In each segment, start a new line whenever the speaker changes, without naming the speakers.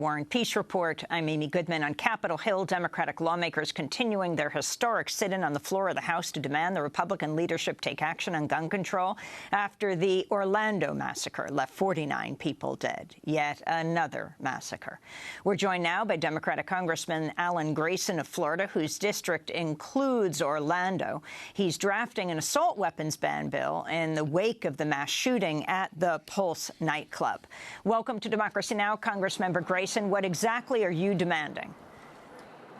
War and Peace Report. I'm Amy Goodman. On Capitol Hill, Democratic lawmakers continuing their historic sit-in on the floor of the House to demand the Republican leadership take action on gun control after the Orlando massacre left 49 people dead. Yet another massacre. We're joined now by Democratic Congressman Alan Grayson of Florida, whose district includes Orlando. He's drafting an assault weapons ban bill in the wake of the mass shooting at the Pulse nightclub. Welcome to Democracy Now!, Congressmember Grayson. What exactly are you demanding?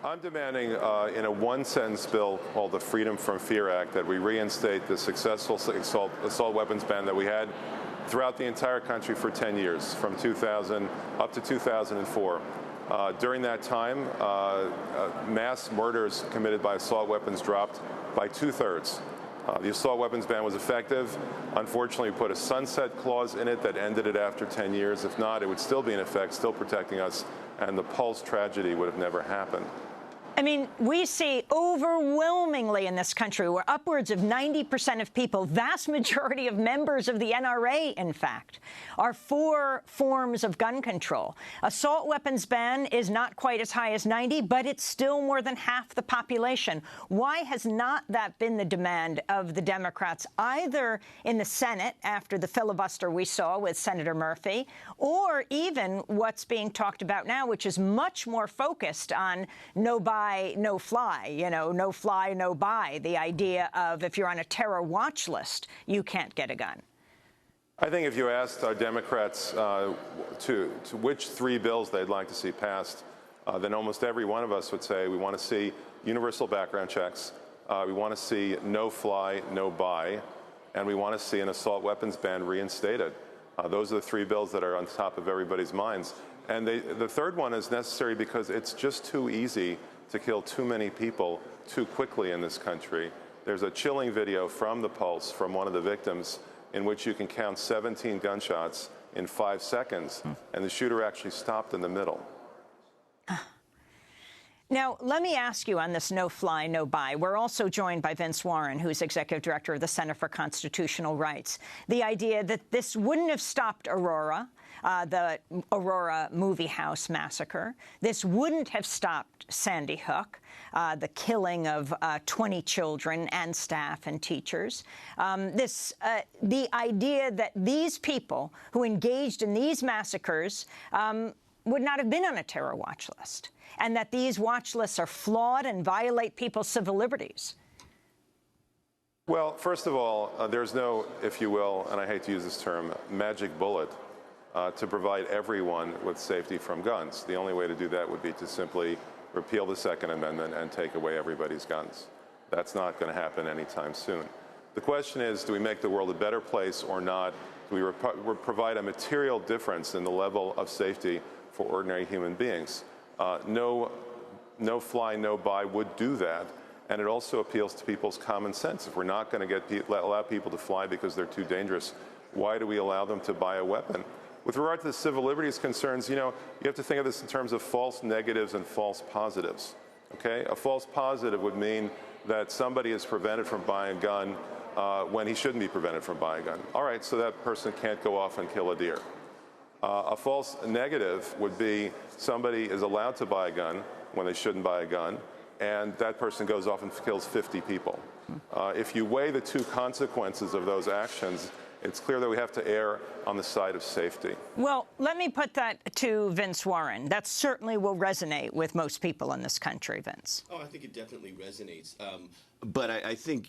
I'm demanding in a one-sentence bill called the Freedom from Fear Act that we reinstate the successful assault weapons ban that we had throughout the entire country for 10 years, from 2000 up to 2004. During that time, mass murders committed by assault weapons dropped by 2/3. The assault weapons ban was effective. Unfortunately, we put a sunset clause in it that ended it after 10 years. If not, it would still be in effect, still protecting us, and the Pulse tragedy would have never happened.
I mean, we see overwhelmingly in this country where upwards of 90% of people, vast majority of members of the NRA, in fact, are for forms of gun control. Assault weapons ban is not quite as high as 90, but it's still more than half the population. Why has not that been the demand of the Democrats, either in the Senate after the filibuster we saw with Senator Murphy, or even what's being talked about now, which is much more focused on no buy, no fly, no fly, no buy, the idea of if you're on a terror watch list, you can't get a gun?
I think if you asked our Democrats to which three bills they'd like to see passed, then almost every one of us would say we want to see universal background checks, we want to see no fly, no buy, and we want to see an assault weapons ban reinstated. Those are the three bills that are on top of everybody's minds. And the third one is necessary because it's just too easy to kill too many people too quickly in this country. There's a chilling video from the Pulse from one of the victims in which you can count 17 gunshots in 5 seconds, and the shooter actually stopped in the middle.
Now, let me ask you on this no fly, no buy. We're also joined by Vince Warren, who's executive director of the Center for Constitutional Rights. The idea that this wouldn't have stopped Aurora, the Aurora movie house massacre. This wouldn't have stopped Sandy Hook, the killing of 20 children and staff and teachers. The idea that these people who engaged in these massacres would not have been on a terror watch list, and that these watch lists are flawed and violate people's civil liberties.
Well, first of all, there's no, if you will, and I hate to use this term, magic bullet to provide everyone with safety from guns. The only way to do that would be to simply repeal the Second Amendment and take away everybody's guns. That's not going to happen anytime soon. The question is, do we make the world a better place or not? Do we provide a material difference in the level of safety for ordinary human beings? No fly, no buy would do that. And it also appeals to people's common sense. If we're not going to allow people to fly because they're too dangerous, why do we allow them to buy a weapon? With regard to the civil liberties concerns, you have to think of this in terms of false negatives and false positives. Okay? A false positive would mean that somebody is prevented from buying a gun when he shouldn't be prevented from buying a gun. All right, so that person can't go off and kill a deer. A false negative would be somebody is allowed to buy a gun when they shouldn't buy a gun, and that person goes off and kills 50 people. If you weigh the two consequences of those actions, it's clear that we have to err on the side of safety.
Well, let me put that to Vince Warren. That certainly will resonate with most people in this country, Vince.
Oh, I think it definitely resonates. But I think,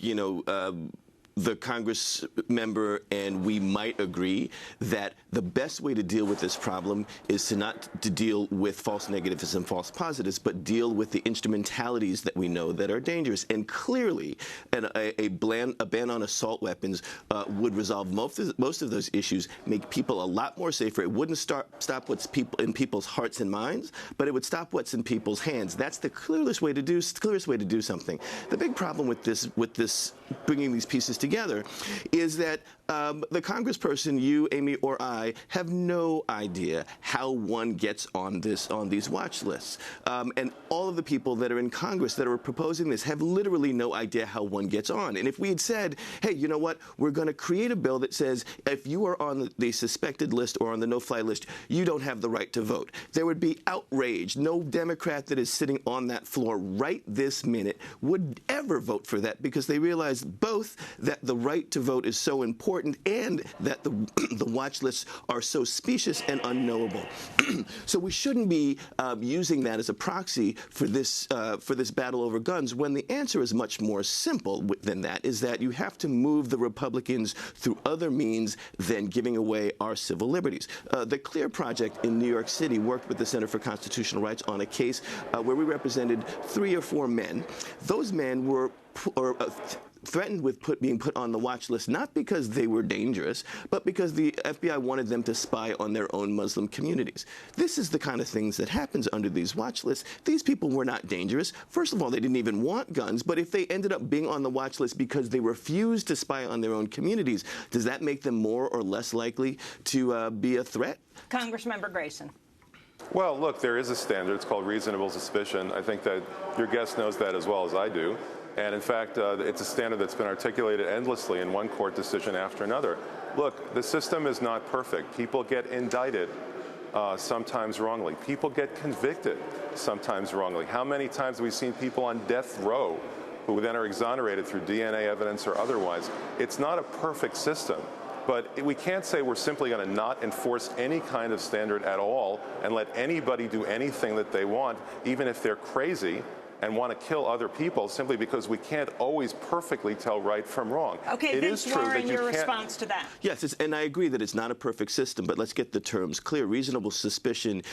the Congress member and we might agree that the best way to deal with this problem is to deal with false negatives and false positives, but deal with the instrumentalities that we know that are dangerous. And clearly, a ban on assault weapons would resolve most of those issues, make people a lot more safer. It wouldn't stop what's in people's hearts and minds, but it would stop what's in people's hands. That's the clearest way to do something. The big problem with this bringing these pieces together is that the congressperson, you, Amy, or I, have no idea how one gets on these watch lists. And all of the people that are in Congress that are proposing this have literally no idea how one gets on. And if we had said, hey, you know what, we're going to create a bill that says if you are on the suspected list or on the no-fly list, you don't have the right to vote, there would be outrage. No Democrat that is sitting on that floor right this minute would ever vote for that, because they realize both that the right to vote is so important and that the watch lists are so specious and unknowable. So we shouldn't be using that as a proxy for this battle over guns, when the answer is much more simple than that, is that you have to move the Republicans through other means than giving away our civil liberties. The CLEAR Project in New York City worked with the Center for Constitutional Rights on a case where we represented 3 or 4 men. Those men were threatened with being put on the watch list, not because they were dangerous, but because the FBI wanted them to spy on their own Muslim communities. This is the kind of things that happens under these watch lists. These people were not dangerous. First of all, they didn't even want guns, but if they ended up being on the watch list because they refused to spy on their own communities, does that make them more or less likely to be a threat?
Congressmember Grayson.
Well, look, there is a standard. It's called reasonable suspicion. I think that your guest knows that as well as I do. And in fact, it's a standard that's been articulated endlessly in one court decision after another. Look, the system is not perfect. People get indicted, sometimes wrongly. People get convicted, sometimes wrongly. How many times have we seen people on death row who then are exonerated through DNA evidence or otherwise? It's not a perfect system. But we can't say we're simply going to not enforce any kind of standard at all and let anybody do anything that they want, even if they're crazy and want to kill other people, simply because we can't always perfectly tell right from wrong.
Okay, Vince Warren, your response to that.
Yes, and I agree that it's not a perfect system, but let's get the terms clear. Reasonable suspicion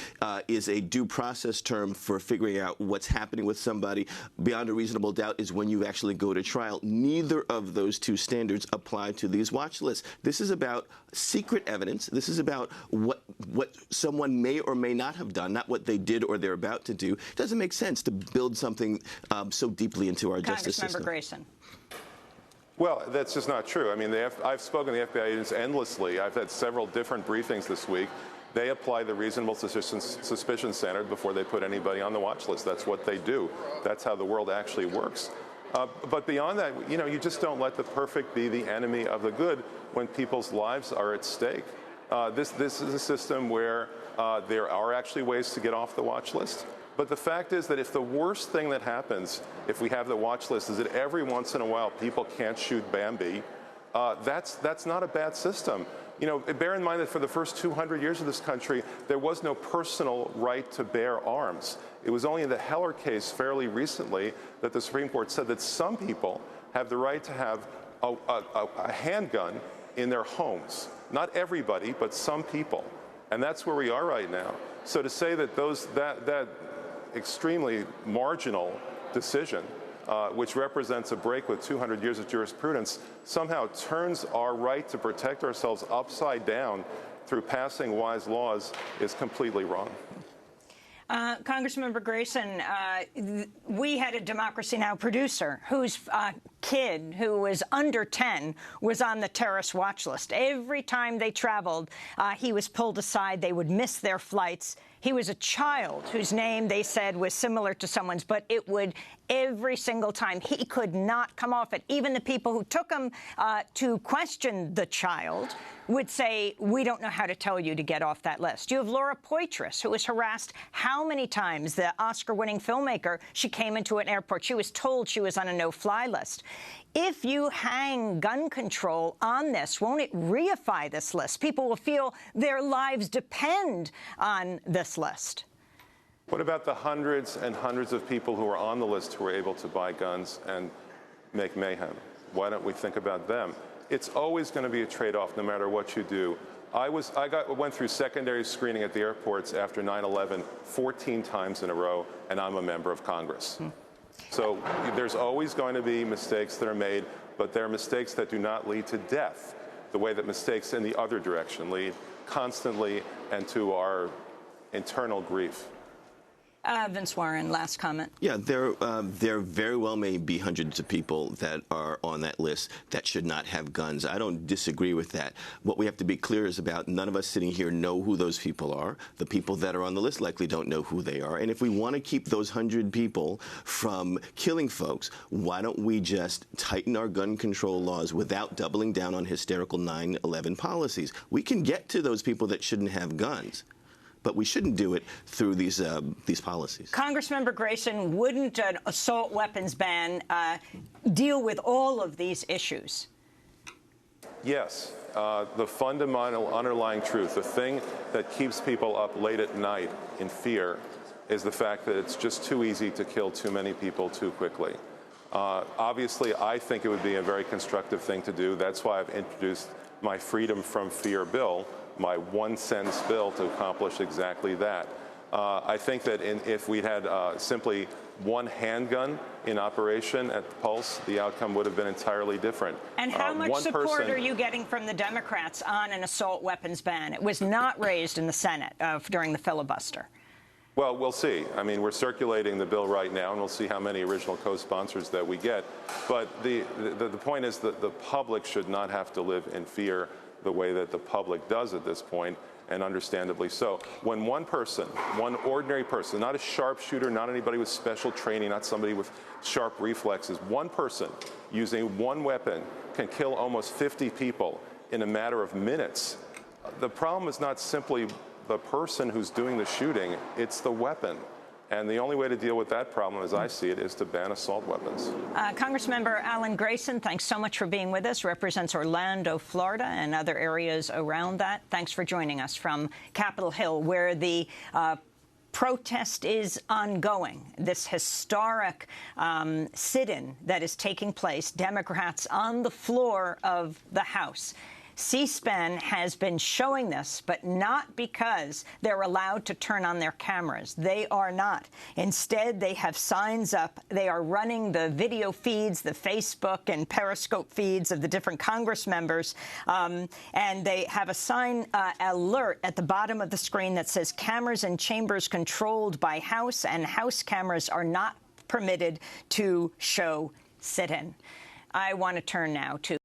is a due process term for figuring out what's happening with somebody. Beyond a reasonable doubt is when you actually go to trial. Neither of those two standards apply to these watch lists. This is about secret evidence. This is about what someone may or may not have done, not what they did or they're about to do. It doesn't make sense to build something so deeply into our justice system.
Congressmember Grayson.
Well, that's just not true. I mean, I've spoken to the FBI agents endlessly. I've had several different briefings this week. They apply the reasonable suspicion standard before they put anybody on the watch list. That's what they do. That's how the world actually works. But beyond that, you just don't let the perfect be the enemy of the good when people's lives are at stake. This is a system where there are actually ways to get off the watch list. But the fact is that if the worst thing that happens, if we have the watch list, is that every once in a while people can't shoot Bambi, that's not a bad system. Bear in mind that for the first 200 years of this country, there was no personal right to bear arms. It was only in the Heller case fairly recently that the Supreme Court said that some people have the right to have a handgun in their homes. Not everybody, but some people. And that's where we are right now. So to say that that extremely marginal decision, which represents a break with 200 years of jurisprudence, somehow turns our right to protect ourselves upside down through passing wise laws is completely wrong.
Congressmember Grayson, we had a Democracy Now! Producer whose kid, who was under 10, was on the terrorist watch list. Every time they traveled, he was pulled aside. They would miss their flights. He was a child whose name, they said, was similar to someone's, but it would every single time. He could not come off it. Even the people who took him to question the child would say, we don't know how to tell you to get off that list. You have Laura Poitras, who was harassed how many times, the Oscar-winning filmmaker, she came into an airport. She was told she was on a no-fly list. If you hang gun control on this, won't it reify this list? People will feel their lives depend on this list.
What about the hundreds and hundreds of people who are on the list who are able to buy guns and make mayhem? Why don't we think about them? It's always going to be a trade-off no matter what you do. I went through secondary screening at the airports after 9/11 14 times in a row, and I'm a member of Congress. So there's always going to be mistakes that are made, but they're mistakes that do not lead to death, the way that mistakes in the other direction lead constantly and to our internal grief.
Vince Warren, last comment.
Yeah, there very well may be hundreds of people that are on that list that should not have guns. I don't disagree with that. What we have to be clear is about none of us sitting here know who those people are. The people that are on the list likely don't know who they are. And if we want to keep those 100 people from killing folks, why don't we just tighten our gun control laws without doubling down on hysterical 9/11 policies? We can get to those people that shouldn't have guns, but we shouldn't do it through these policies.
Congressmember Grayson, wouldn't an assault weapons ban deal with all of these issues?
Yes. The fundamental underlying truth, the thing that keeps people up late at night in fear, is the fact that it's just too easy to kill too many people too quickly. Obviously, I think it would be a very constructive thing to do. That's why I've introduced my Freedom from Fear bill, my one-sentence bill to accomplish exactly that. I think that if we'd had simply one handgun in operation at the Pulse, the outcome would have been entirely different.
And how much support are you getting from the Democrats on an assault weapons ban? It was not raised in the Senate during the filibuster.
Well, we'll see. I mean, we're circulating the bill right now, and we'll see how many original co-sponsors that we get. But the point is that the public should not have to live in fear the way that the public does at this point, and understandably so. When one person, one ordinary person, not a sharpshooter, not anybody with special training, not somebody with sharp reflexes, one person using one weapon can kill almost 50 people in a matter of minutes, the problem is not simply the person who's doing the shooting, it's the weapon. And the only way to deal with that problem, as I see it, is to ban assault weapons.
Congressmember Alan Grayson, thanks so much for being with us. Represents Orlando, Florida, and other areas around that. Thanks for joining us from Capitol Hill, where the protest is ongoing. This historic sit-in that is taking place, Democrats on the floor of the House. C-SPAN has been showing this, but not because they're allowed to turn on their cameras. They are not. Instead, they have signs up. They are running the video feeds, the Facebook and Periscope feeds of the different Congress members, and they have a sign alert at the bottom of the screen that says cameras in chambers controlled by House, and House cameras are not permitted to show sit-in. I want to turn now to